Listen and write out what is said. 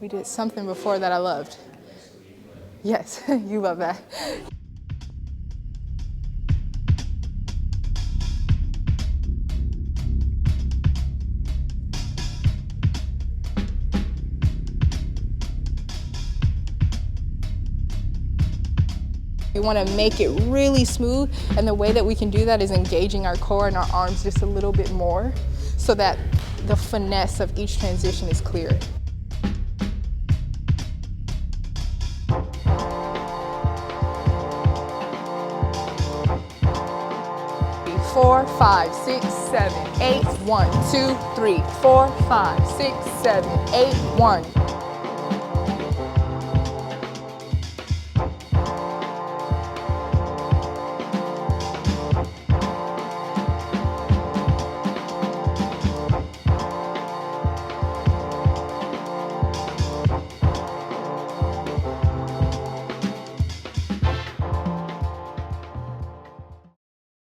We did something before that I loved. Yes, you love that. We want to make it really smooth, and the way that we can do that is engaging our core and our arms just a little bit more so that the finesse of each transition is clear. 4, 5, 6, 7, 8, 1, 2, 3, 4, 5, 6, 7, 8, 1.